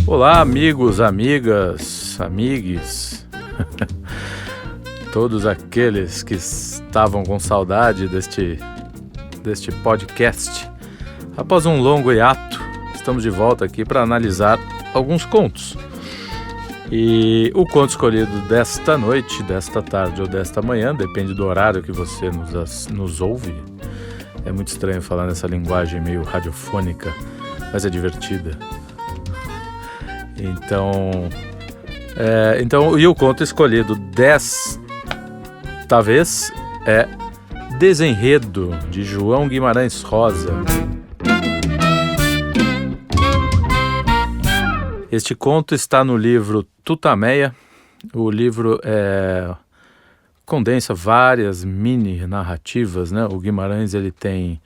Olá, amigos, amigas, amigues, todos aqueles que estavam com saudade deste podcast. Após um longo hiato, estamos de volta aqui para analisar alguns contos. E o conto escolhido desta noite, desta tarde ou desta manhã, depende do horário que você nos ouve. É muito estranho falar nessa linguagem meio radiofônica, mas é divertida. Então, e o conto escolhido desta vez é Desenredo, de João Guimarães Rosa. Este conto está no livro Tutameia. O livro condensa várias mini narrativas, né? O Guimarães ele tem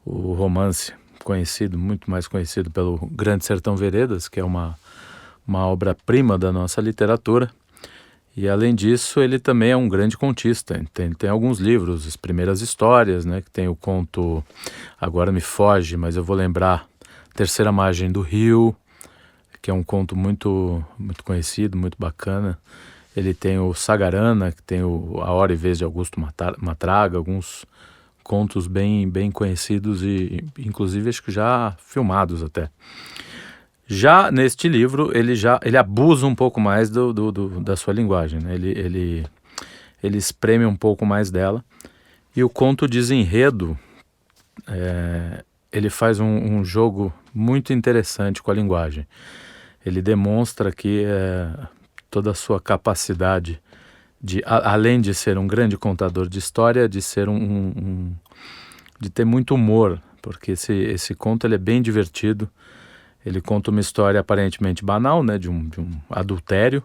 o romance conhecido, muito mais conhecido pelo Grande Sertão Veredas, que é uma obra-prima da nossa literatura, e além disso ele também é um grande contista. Tem alguns livros, As Primeiras Histórias, né, que tem o conto, agora me foge, mas eu vou lembrar, Terceira Margem do Rio, que é um conto muito, muito conhecido, muito bacana. Ele tem o Sagarana, que tem A Hora e Vez de Augusto Matraga, alguns contos bem, bem conhecidos e inclusive acho que já filmados até. Já neste livro, ele abusa um pouco mais da sua linguagem, né? Ele espreme um pouco mais dela. E o conto Desenredo, ele faz um jogo muito interessante com a linguagem. Ele demonstra que toda a sua capacidade de, além de ser um grande contador de história, de ser de ter muito humor, porque esse conto ele é bem divertido. Ele conta uma história aparentemente banal, né, de um adultério,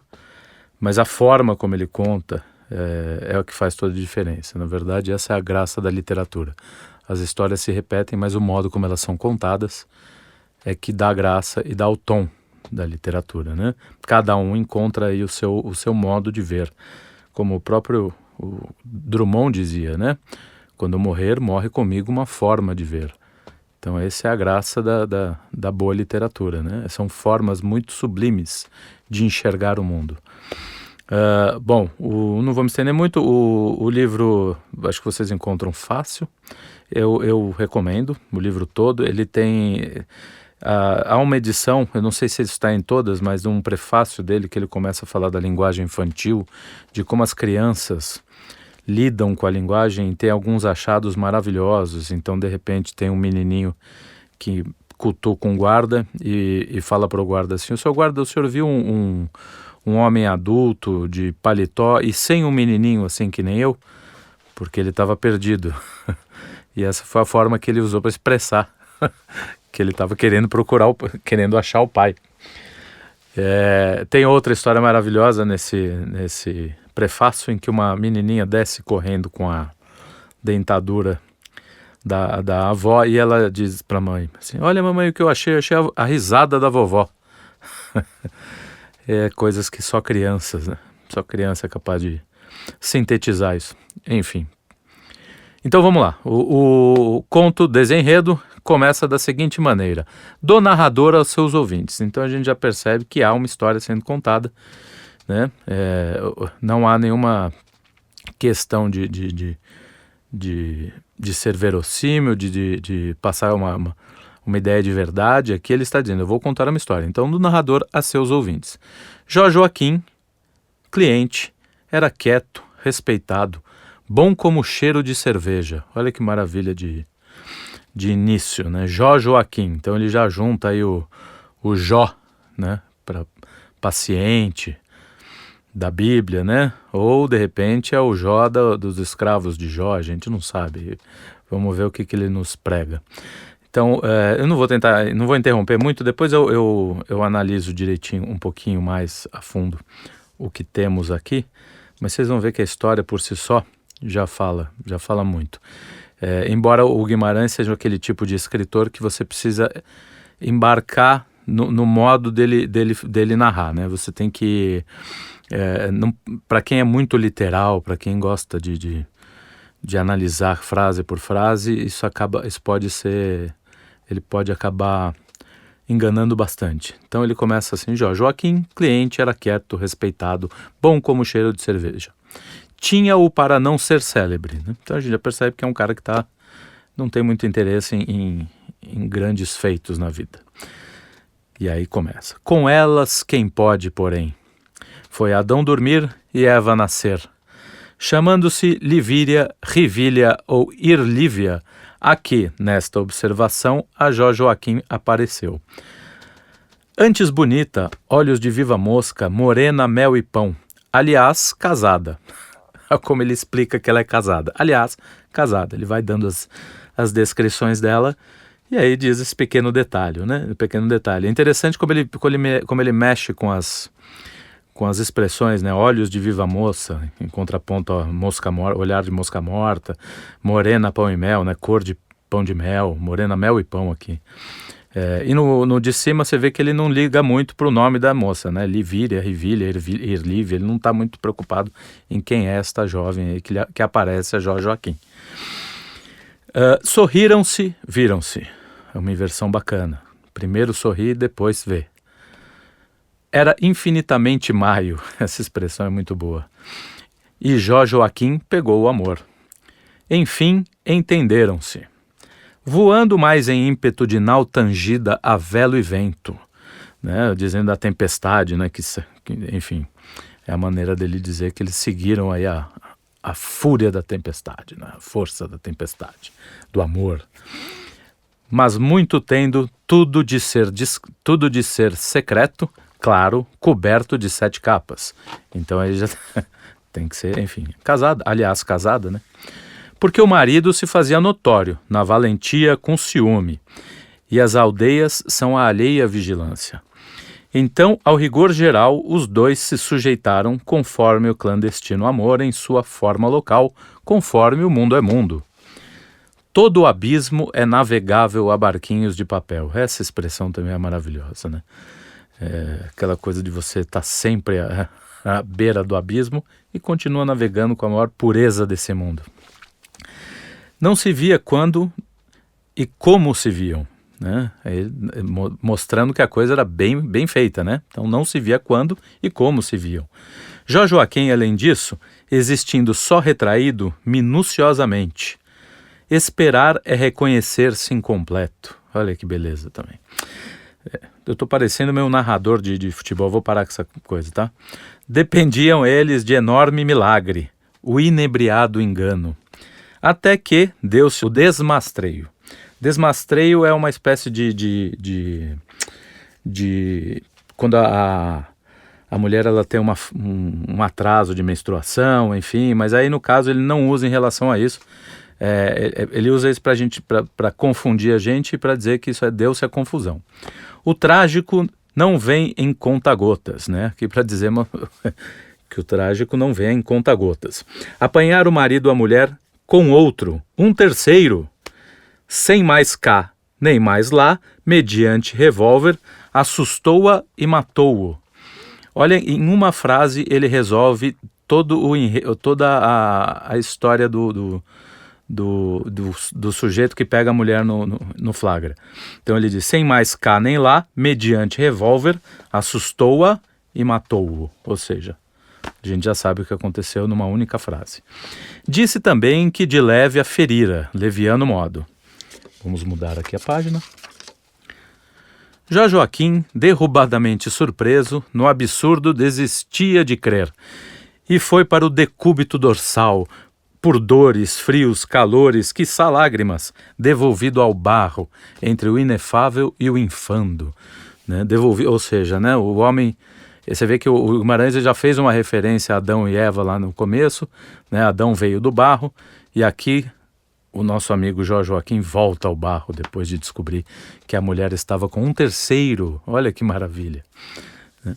mas a forma como ele conta é o que faz toda a diferença. Na verdade, essa é a graça da literatura. As histórias se repetem, mas o modo como elas são contadas é que dá graça e dá o tom da literatura, né? Cada um encontra aí o seu modo de ver. Como o próprio Drummond dizia, né? Quando eu morrer, morre comigo uma forma de ver. Então essa é a graça da boa literatura, né? São formas muito sublimes de enxergar o mundo. Não vou me estender muito, o livro acho que vocês encontram fácil, eu recomendo o livro todo. Ele tem, há uma edição, eu não sei se isso está em todas, mas um prefácio dele que ele começa a falar da linguagem infantil, de como as crianças lidam com a linguagem, tem alguns achados maravilhosos. Então, de repente, tem um menininho que cutuca um guarda e fala para o guarda assim: o senhor guarda, o senhor viu um homem adulto de paletó e sem um menininho assim que nem eu? Porque ele estava perdido. E essa foi a forma que ele usou para expressar que ele estava querendo achar o pai. Tem outra história maravilhosa nesse prefácio, em que uma menininha desce correndo com a dentadura da avó e ela diz para a mãe assim: olha, mamãe, o que eu achei a risada da vovó. Coisas que só crianças, né? Só criança é capaz de sintetizar isso. Enfim. Então vamos lá. O conto Desenredo começa da seguinte maneira: do narrador aos seus ouvintes. Então a gente já percebe que há uma história sendo contada, né? Não há nenhuma questão de ser verossímil, de passar uma ideia de verdade. Aqui ele está dizendo: eu vou contar uma história. Então, do narrador a seus ouvintes. Jó Joaquim, cliente, era quieto, respeitado, bom como cheiro de cerveja. Olha que maravilha de início, né? Jó Joaquim. Então ele já junta aí o Jó, né? Para paciente da Bíblia, né? Ou de repente é o Jó dos escravos de Jó, a gente não sabe. Vamos ver o que ele nos prega. Então, eu não vou interromper muito. Depois eu analiso direitinho, um pouquinho mais a fundo o que temos aqui, mas vocês vão ver que a história por si só já fala muito. Embora o Guimarães seja aquele tipo de escritor que você precisa embarcar no modo dele narrar, né? Você tem que, para quem é muito literal, para quem gosta de analisar frase por frase, ele pode acabar enganando bastante. Então ele começa assim: Joaquim, cliente, era quieto, respeitado, bom como cheiro de cerveja. Tinha-o para não ser célebre, né? Então a gente já percebe que é um cara que não tem muito interesse em grandes feitos na vida. E aí começa: com elas quem pode, porém. Foi Adão dormir e Eva nascer. Chamando-se Livíria, Rivília ou Irlívia, aqui, nesta observação, a Joaquim apareceu. Antes bonita, olhos de viva mosca, morena, mel e pão. Aliás, casada. Como ele explica que ela é casada. Aliás, casada. Ele vai dando as descrições dela e aí diz esse pequeno detalhe, né? Pequeno detalhe. É interessante como ele mexe com as expressões, né? Olhos de viva moça, em contraponto a olhar de mosca morta, morena, pão e mel, né? Cor de pão de mel, morena, mel e pão aqui. E no de cima você vê que ele não liga muito para o nome da moça, né? Livíria, Rivília, Irlívia, ele não está muito preocupado em quem é esta jovem aí que aparece, a Joaquim. Sorriram-se, viram-se. É uma inversão bacana. Primeiro sorri, depois vê. Era infinitamente maio, essa expressão é muito boa. E Joaquim pegou o amor. Enfim, entenderam-se. Voando mais em ímpeto de nau tangida a velo e vento, né? Dizendo da tempestade, né? Que, enfim, é a maneira dele dizer que eles seguiram aí a fúria da tempestade, né? A força da tempestade, do amor. Mas muito tendo tudo de ser secreto, claro, coberto de 7 capas. Então aí já tem que ser, enfim, casada, aliás, casada, né? Porque o marido se fazia notório, na valentia com ciúme, e as aldeias são a alheia vigilância. Então, ao rigor geral, os dois se sujeitaram conforme o clandestino amor em sua forma local, conforme o mundo é mundo. Todo o abismo é navegável a barquinhos de papel. Essa expressão também é maravilhosa, né? Aquela coisa de você estar sempre à beira do abismo e continua navegando com a maior pureza desse mundo. Não se via quando e como se viam, né? Mostrando que a coisa era bem feita, né? Então não se via quando e como se viam. Joaquim, além disso, existindo só retraído minuciosamente. Esperar é reconhecer-se incompleto. Olha que beleza também. Eu estou parecendo meu narrador de futebol, vou parar com essa coisa, tá? Dependiam eles de enorme milagre, o inebriado engano. Até que deu-se o desmastreio. Desmastreio é uma espécie de quando a mulher ela tem um atraso de menstruação, enfim, mas aí no caso ele não usa em relação a isso. Ele usa isso para confundir a gente e para dizer que isso deu-se a confusão. O trágico não vem em conta-gotas, né? Aqui para dizer que o trágico não vem em conta-gotas. Apanhar o marido ou a mulher com outro, um terceiro, sem mais cá nem mais lá, mediante revólver, assustou-a e matou-o. Olha, em uma frase ele resolve toda a história do sujeito que pega a mulher no flagra. Então ele diz: sem mais cá nem lá, mediante revólver, assustou-a e matou-o. Ou seja, a gente já sabe o que aconteceu numa única frase. Disse também que de leve a ferira, leviano modo. Vamos mudar aqui a página. Joaquim, derrubadamente surpreso, no absurdo desistia de crer, e foi para o decúbito dorsal, por dores, frios, calores, quiçá lágrimas, devolvido ao barro, entre o inefável e o infando. Né? Ou seja, né, o homem... Você vê que o Guimarães já fez uma referência a Adão e Eva lá no começo, né? Adão veio do barro, e aqui o nosso amigo Joaquim volta ao barro depois de descobrir que a mulher estava com um terceiro. Olha que maravilha. Né?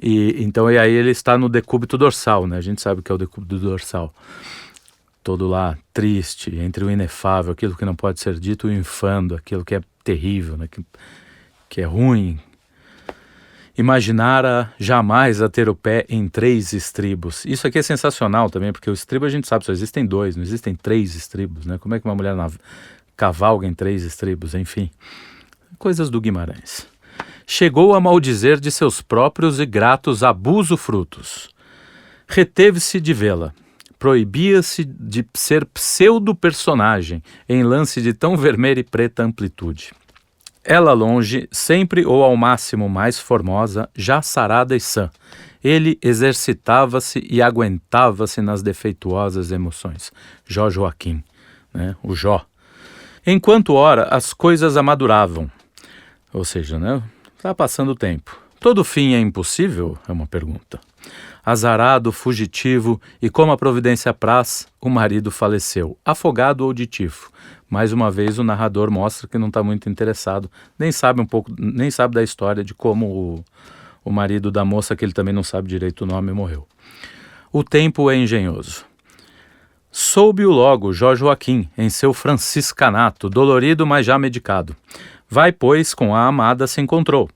E aí ele está no decúbito dorsal, né? A gente sabe o que é o decúbito dorsal. Todo lá triste, entre o inefável, aquilo que não pode ser dito, e o infando, aquilo que é terrível, né? Que é ruim. Imaginara jamais a ter o pé em 3 estribos. Isso aqui é sensacional também, porque o estribo a gente sabe, só existem 2, não existem 3 estribos, né? Como é que uma mulher cavalga em 3 estribos? Enfim, coisas do Guimarães. chegou a maldizer de seus próprios e gratos abuso-frutos. Reteve-se de vê-la. Proibia-se de ser pseudo-personagem em lance de tão vermelha e preta amplitude. Ela longe, sempre ou ao máximo mais formosa, já sarada e sã. Ele exercitava-se e aguentava-se nas defeituosas emoções. Jó Joaquim, né? O Jó. Enquanto ora as coisas amaduravam. Ou seja, né? Está passando o tempo. Todo fim é impossível? É uma pergunta. Azarado, fugitivo, e como a providência apraz, o marido faleceu, afogado ou de tifo. Mais uma vez o narrador mostra que não está muito interessado, nem sabe da história de como o marido da moça, que ele também não sabe direito o nome, morreu. O tempo é engenhoso. Soube-o logo Jó Joaquim, em seu franciscanato, dolorido, mas já medicado. Vai, pois, com a amada se encontrou.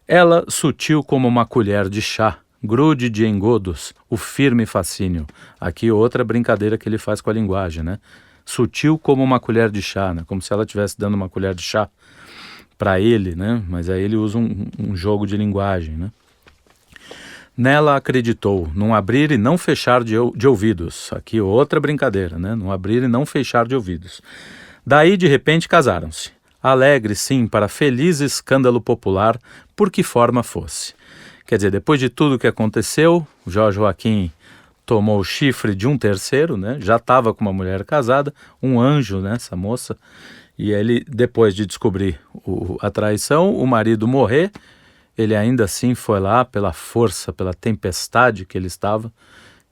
Ela, sutil como uma colher de chá, grude de engodos, o firme fascínio. Aqui outra brincadeira que ele faz com a linguagem, né? Sutil como uma colher de chá, né? Como se ela estivesse dando uma colher de chá para ele, né? Mas aí ele usa um jogo de linguagem, né? Nela acreditou, num abrir e não fechar de ouvidos. Aqui outra brincadeira, né? Num abrir e não fechar de ouvidos. Daí, de repente, casaram-se. Alegre, sim, para feliz escândalo popular, por que forma fosse. Quer dizer, depois de tudo que aconteceu, Jó Joaquim tomou o chifre de um terceiro, né? Já estava com uma mulher casada, um anjo, né? Essa moça. E ele, depois de descobrir a traição, o marido morrer, ele ainda assim foi lá pela força, pela tempestade que ele estava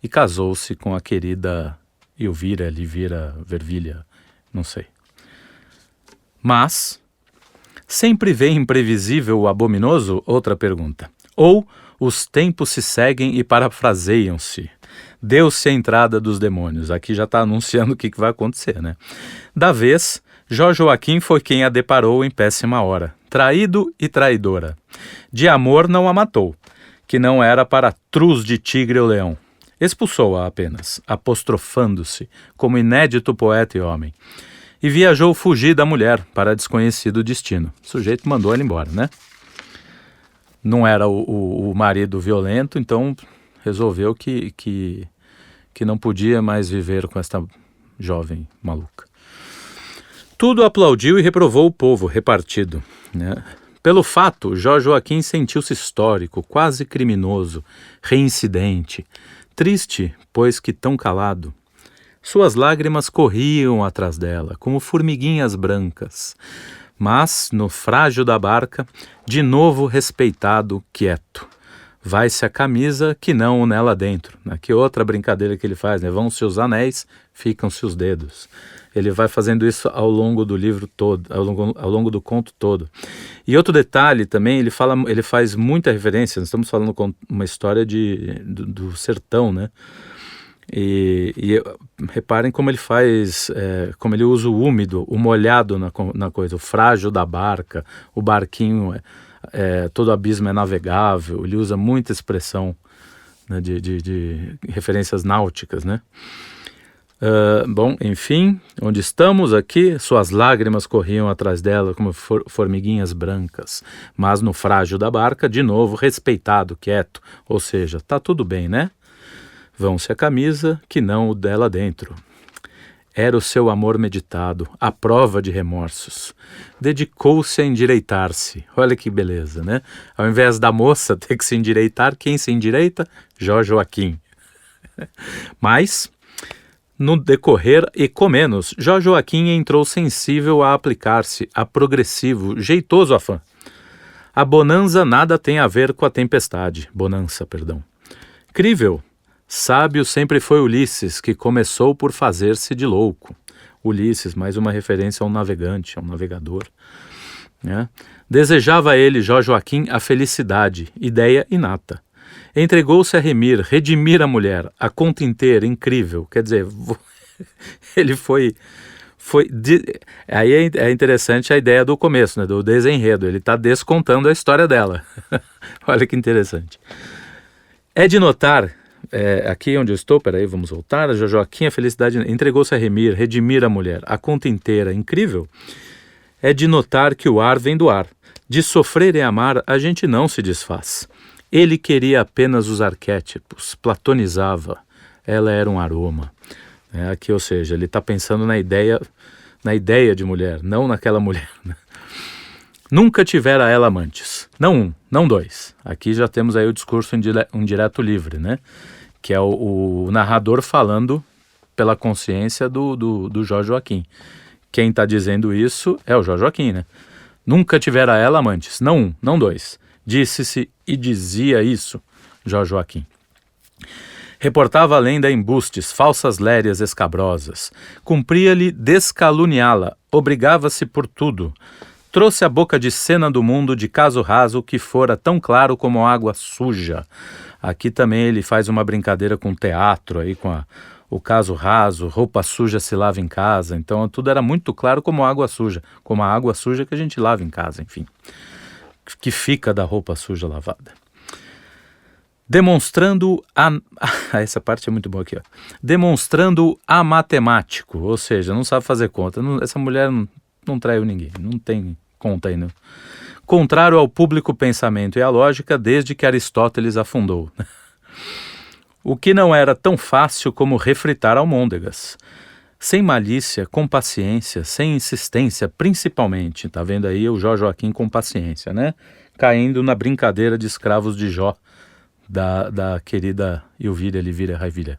e casou-se com a querida Elvira, Livira, Vervilha, não sei. Mas, sempre vem imprevisível o abominoso? Outra pergunta. Ou os tempos se seguem e parafraseiam-se. Deu-se a entrada dos demônios. Aqui já está anunciando o que vai acontecer, né? Da vez, Jó Joaquim foi quem a deparou em péssima hora. Traído e traidora. De amor não a matou, que não era para truz de tigre ou leão. Expulsou-a apenas, apostrofando-se, como inédito poeta e homem. E viajou fugir da mulher para desconhecido destino. O sujeito mandou ela embora, né? Não era o marido violento, então resolveu que não podia mais viver com esta jovem maluca. Tudo aplaudiu e reprovou o povo repartido, né? Pelo fato, Jó Joaquim sentiu-se histórico, quase criminoso, reincidente, triste, pois que tão calado. Suas lágrimas corriam atrás dela, como formiguinhas brancas. Mas, no frágil da barca, de novo respeitado, quieto. Vai-se a camisa, que não o nela dentro. Aqui outra brincadeira que ele faz, né? Vão-se os anéis, ficam-se os dedos. Ele vai fazendo isso ao longo do livro todo, ao longo do conto todo. E outro detalhe também, ele faz muita referência, nós estamos falando com uma história do sertão, né? E reparem como ele faz, como ele usa o úmido, o molhado na coisa, o frágil da barca, o barquinho, todo abismo é navegável, ele usa muita expressão, né, de referências náuticas, né? Bom, enfim, onde estamos aqui, suas lágrimas corriam atrás dela como formiguinhas brancas, mas no frágil da barca, de novo, respeitado, quieto, ou seja, tá tudo bem, né? Vão-se a camisa, que não o dela dentro. Era o seu amor meditado, à prova de remorsos. Dedicou-se a endireitar-se. Olha que beleza, né? Ao invés da moça ter que se endireitar, quem se endireita? Jó Joaquim. Mas, no decorrer e com menos, Jó Joaquim entrou sensível a aplicar-se, a progressivo, jeitoso afã. A bonança nada tem a ver com a tempestade. Bonança, perdão. Crível. Sábio sempre foi Ulisses, que começou por fazer-se de louco. Ulisses, mais uma referência a um navegante, a um navegador, né? Desejava ele, Jó Joaquim, a felicidade, ideia inata. Entregou-se a redimir a mulher, a conta inteira, incrível. Quer dizer, ele aí é interessante a ideia do começo, né, do desenredo. Ele está descontando a história dela. Olha que interessante. É de notar... aqui onde eu estou, peraí, vamos voltar. Jó Joaquim, a felicidade, entregou-se a redimir a mulher, a conta inteira, incrível. É de notar que o ar vem do ar, De sofrer e amar a gente não se desfaz. Ele queria apenas os arquétipos, platonizava. Ela era um aroma. Aqui, ou seja, ele está pensando na ideia de mulher, não naquela mulher. Né? Nunca tivera ela amantes. Não um, não dois. Aqui já temos aí o discurso indireto livre, né? Que é o narrador falando pela consciência do Jorge Joaquim. Quem está dizendo isso é o Jorge Joaquim, né? Nunca tivera ela amantes. Não um, não dois. Disse-se e dizia isso, Jorge Joaquim. Reportava a lenda embustes, falsas lérias escabrosas. Cumpria-lhe descaluniá-la, obrigava-se por tudo. Trouxe a boca de cena do mundo de caso raso que fora tão claro como água suja. Aqui também ele faz uma brincadeira com o teatro, aí com o caso raso, roupa suja se lava em casa. Então tudo era muito claro como água suja, como a água suja que a gente lava em casa, enfim. Que fica da roupa suja lavada. Demonstrando essa parte é muito boa aqui, ó. Demonstrando a matemático, ou seja, não sabe fazer conta. Essa mulher não traiu ninguém, não tem conta aí, não. Contrário ao público pensamento e à lógica desde que Aristóteles afundou. O que não era tão fácil como refritar almôndegas. Sem malícia, com paciência, sem insistência, principalmente. Tá vendo aí o Jorge Joaquim com paciência, né? Caindo na brincadeira de escravos de Jó, da querida Elvira Ervilha.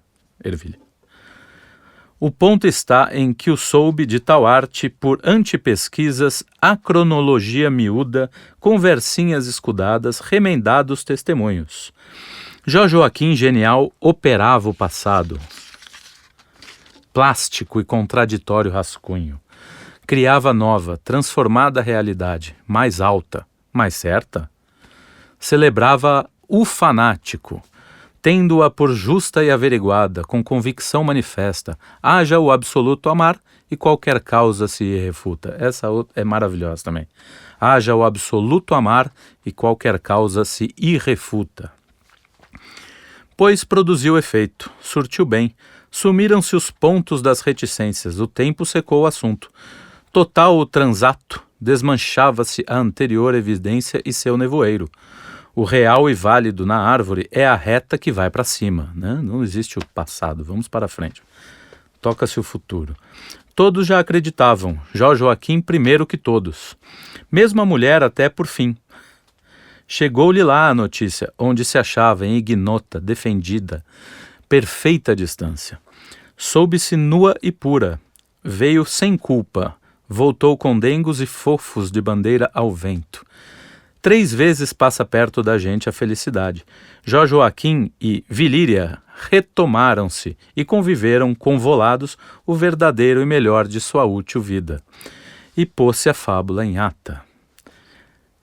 O ponto está em que o soube de tal arte por antipesquisas, acronologia miúda, conversinhas escudadas, remendados testemunhos. Jorge Joaquim, genial, operava o passado. Plástico e contraditório rascunho. Criava nova, transformada realidade, mais alta, mais certa. Celebrava o fanático, tendo-a por justa e averiguada, com convicção manifesta, haja o absoluto amar e qualquer causa se irrefuta. Essa é maravilhosa também. Haja o absoluto amar e qualquer causa se irrefuta. Pois produziu efeito, surtiu bem, sumiram-se os pontos das reticências, o tempo secou o assunto. Total o transato, desmanchava-se a anterior evidência e seu nevoeiro. O real e válido na árvore é a reta que vai para cima, né? Não existe o passado, vamos para frente. Toca-se o futuro. Todos já acreditavam, Jorge Joaquim primeiro que todos. Mesmo a mulher até por fim. Chegou-lhe lá a notícia, onde se achava em ignota, defendida, perfeita distância. Soube-se nua e pura, veio sem culpa, voltou com dengos e fofos de bandeira ao vento. 3 vezes passa perto da gente a felicidade. Jorge Joaquim e Vilíria retomaram-se e conviveram convolados o verdadeiro e melhor de sua útil vida. E pôs-se a fábula em ata.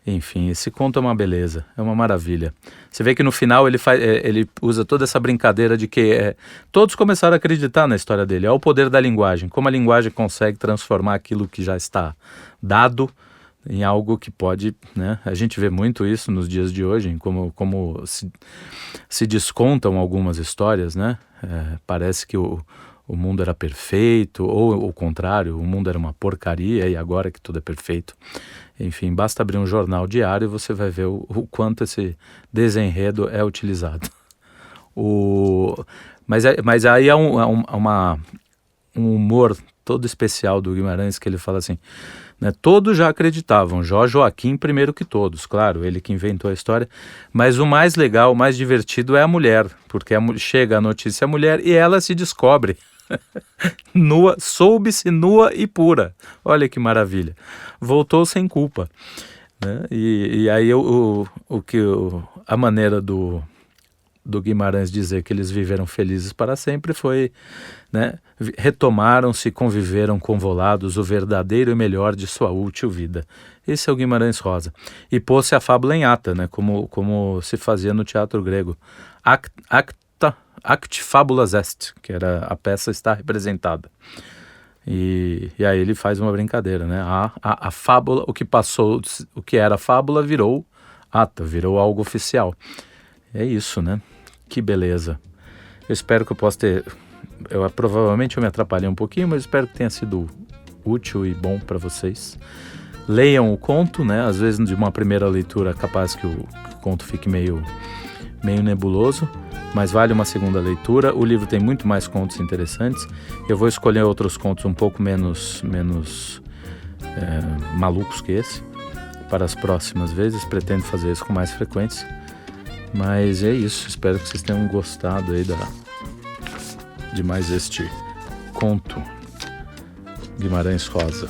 Enfim, esse conto é uma beleza, é uma maravilha. Você vê que no final ele usa toda essa brincadeira de que todos começaram a acreditar na história dele. É o poder da linguagem, como a linguagem consegue transformar aquilo que já está dado em algo que pode, né? A gente vê muito isso nos dias de hoje, em como se descontam algumas histórias, né? Parece que o mundo era perfeito, ou o contrário, o mundo era uma porcaria e agora que tudo é perfeito. Enfim, basta abrir um jornal diário e você vai ver o quanto esse desenredo é utilizado. Mas aí há um humor todo especial do Guimarães, que ele fala assim, né, todos já acreditavam, Jorge Joaquim primeiro que todos, claro, ele que inventou a história, mas o mais legal, o mais divertido é a mulher, porque chega a notícia à mulher e ela se descobre nua, soube-se nua e pura. Olha que maravilha. Voltou sem culpa, né? E aí a maneira do Guimarães dizer que eles viveram felizes para sempre foi, né, retomaram-se, conviveram convolados o verdadeiro e melhor de sua útil vida. Esse é o Guimarães Rosa. E pôs-se a fábula em ata, né, como se fazia no teatro grego. Acti fabulas est, que era a peça está representada. E aí ele faz uma brincadeira, né? A fábula, o que era fábula virou ata, virou algo oficial. É isso, né? Que beleza. Eu espero que eu possa ter... Provavelmente eu me atrapalhei um pouquinho, mas espero que tenha sido útil e bom para vocês. Leiam o conto, né? Às vezes de uma primeira leitura capaz que o conto fique meio nebuloso, mas vale uma segunda leitura. O livro tem muito mais contos interessantes. Eu vou escolher outros contos um pouco menos malucos que esse para as próximas vezes. Pretendo fazer isso com mais frequência. Mas é isso. Espero que vocês tenham gostado aí de mais este conto Guimarães Rosa.